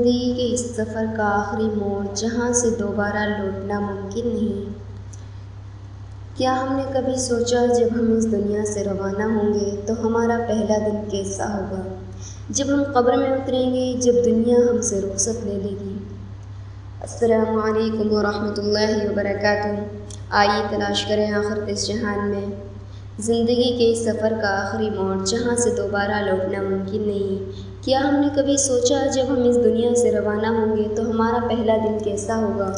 زندگی کے اس سفر کا آخری موڑ جہاں سے دوبارہ لوٹنا ممکن نہیں۔ کیا ہم نے کبھی سوچا جب ہم اس دنیا سے روانہ ہوں گے تو ہمارا پہلا دن کیسا ہوگا؟ جب ہم قبر میں اتریں گے، جب دنیا ہم سے رخصت لے لے گی۔ السلام علیکم ورحمۃ اللہ وبرکاتہ۔ آئیے تلاش کریں آخرت اس جہان میں۔ زندگی کے اس سفر کا آخری موڑ جہاں سے دوبارہ لوٹنا ممکن نہیں۔ کیا ہم نے کبھی سوچا جب ہم اس دنیا سے روانہ ہوں گے تو ہمارا پہلا دن کیسا ہوگا؟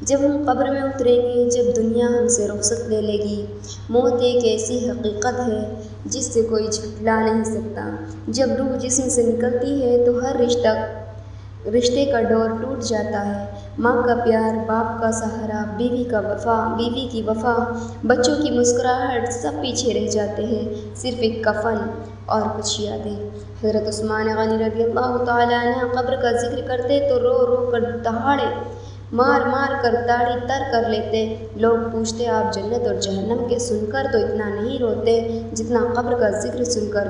جب ہم قبر میں اتریں گے، جب دنیا ہم سے رخصت لے لے گی۔ موت ایک ایسی حقیقت ہے جس سے کوئی جھٹلا نہیں سکتا۔ جب روح جسم سے نکلتی ہے تو ہر رشتے کا ڈور ٹوٹ جاتا ہے۔ ماں کا پیار، باپ کا سہارا، بیوی کی وفا، بچوں کی مسکراہٹ، سب پیچھے رہ جاتے ہیں، صرف ایک کفن اور کچھ یادیں۔ حضرت عثمان غنی رضی اللہ تعالیٰ عنہ قبر کا ذکر کرتے تو رو رو کر دہاڑے مار مار کر داڑھی تر کر لیتے۔ لوگ پوچھتے آپ جنت اور جہنم کے سن کر تو اتنا نہیں روتے جتنا قبر کا ذکر سن کر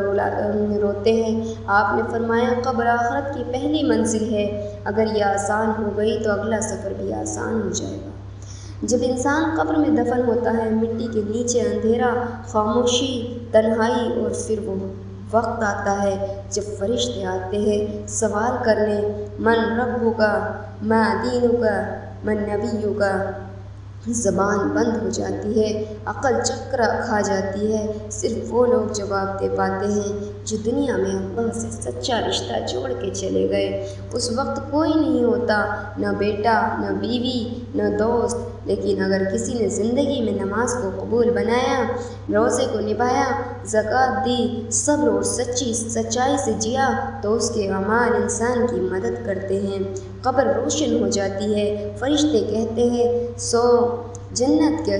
روتے ہیں۔ آپ نے فرمایا قبر آخرت کی پہلی منزل ہے، اگر یہ آسان ہو گئی تو اگلا سفر بھی آسان ہو جائے گا۔ جب انسان قبر میں دفن ہوتا ہے، مٹی کے نیچے اندھیرا، خاموشی، تنہائی، اور پھر وہ وقت آتا ہے جب فرشتے آتے ہیں سوال کرنے، من ربک، ما دینک، من نبیک۔ زبان بند ہو جاتی ہے، عقل چکر کھا جاتی ہے۔ صرف وہ لوگ جواب دے پاتے ہیں جو دنیا میں اللہ سے سچا رشتہ جوڑ کے چلے گئے۔ اس وقت کوئی نہیں ہوتا، نہ بیٹا، نہ بیوی، نہ دوست۔ لیکن اگر کسی نے زندگی میں نماز کو قبول بنایا، روزے کو نبھایا، زکوٰۃ دی، صبر اور سچائی سے جیا تو اس کے اعمال انسان کی مدد کرتے ہیں۔ قبر روشن ہو جاتی ہے، فرشتے کہتے ہیں سو، جنت کے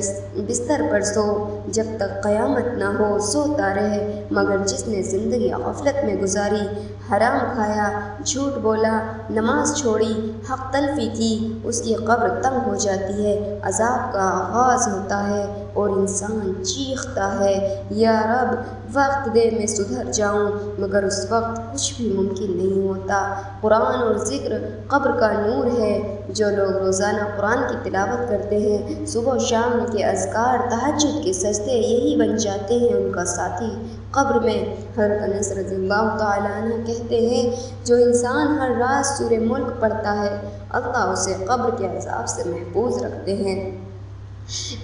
بستر پر سو، جب تک قیامت نہ ہو سوتا رہے۔ مگر جس نے زندگی غفلت میں گزاری، حرام کھایا، جھوٹ بولا، نماز چھوڑی، حق تلفی کی، اس کی قبر تنگ ہو جاتی ہے، عذاب کا آغاز ہوتا ہے اور انسان چیختا ہے یا رب وقت دے میں سدھر جاؤں، مگر اس وقت کچھ بھی ممکن نہیں ہوتا۔ قرآن اور ذکر قبر کا نور ہے۔ جو لوگ روزانہ قرآن کی تلاوت کرتے ہیں، صبح و شام کے اذکار، تہجد کے سجدے، یہی بن جاتے ہیں ان کا ساتھی قبر میں۔ حضرت انس رضی اللہ تعالیٰ عنہ کہتے ہیں جو انسان ہر رات سورہ ملک پڑھتا ہے، اللہ اسے قبر کے عذاب سے محفوظ رکھتے ہیں۔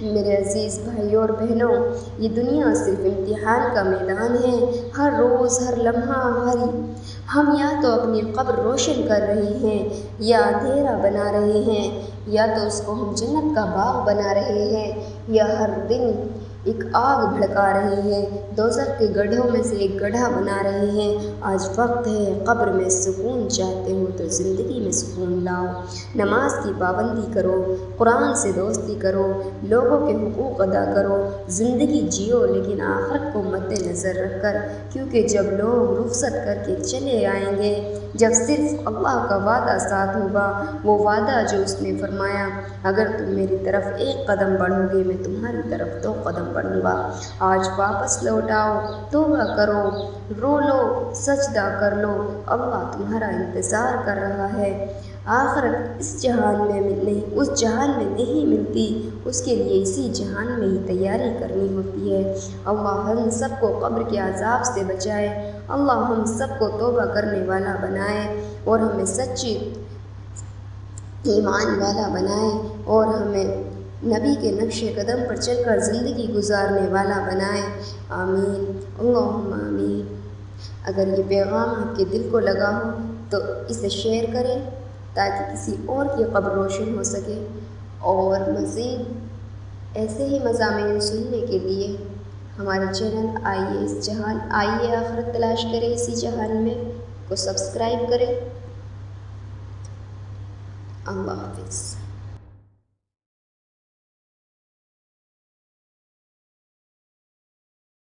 میرے عزیز بھائیوں اور بہنوں، یہ دنیا صرف امتحان کا میدان ہے۔ ہر روز، ہر لمحہ ہم یا تو اپنی قبر روشن کر رہے ہیں یا اندھیرا بنا رہے ہیں، یا تو اس کو ہم جنت کا باغ بنا رہے ہیں یا ہر دن ایک آگ بھڑکا رہے ہیں، دوزخ کے گڑھوں میں سے ایک گڑھا بنا رہے ہیں۔ آج وقت ہے، قبر میں سکون چاہتے ہو تو زندگی میں سکون لاؤ۔ نماز کی پابندی کرو، قرآن سے دوستی کرو، لوگوں کے حقوق ادا کرو، زندگی جیو لیکن آخرت کو مد نظر رکھ کر، کیونکہ جب لوگ رخصت کر کے چلے آئیں گے، جب صرف اللہ کا وعدہ ساتھ ہوگا، وہ وعدہ جو اس نے فرمایا اگر تم میری طرف ایک قدم بڑھو گے میں تمہاری طرف 2 قدم بڑھوں گا۔ آج واپس لوٹ آؤ، توبہ کرو، رو لو، سجدہ کر لو، اللہ تمہارا انتظار کر رہا ہے۔ آخرت اس جہان میں نہیں ملتی، اس کے لیے اسی جہان میں ہی تیاری کرنی ہوتی ہے۔ اللہ ہم سب کو قبر کے عذاب سے بچائے، اللہ ہم سب کو توبہ کرنے والا بنائے اور ہمیں سچے ایمان والا بنائے اور ہمیں نبی کے نقش قدم پر چل کر زندگی گزارنے والا بنائے، آمین، اللہم آمین۔ اگر یہ پیغام آپ کے دل کو لگا ہو تو اسے شیئر کریں تاکہ کسی اور کی قبر روشن ہو سکے، اور مزید ایسے ہی مضامین سننے کے لیے ہمارے چینل آئیے آخرت تلاش کریں اسی جہان میں کو سبسکرائب کریں۔ اللہ حافظ۔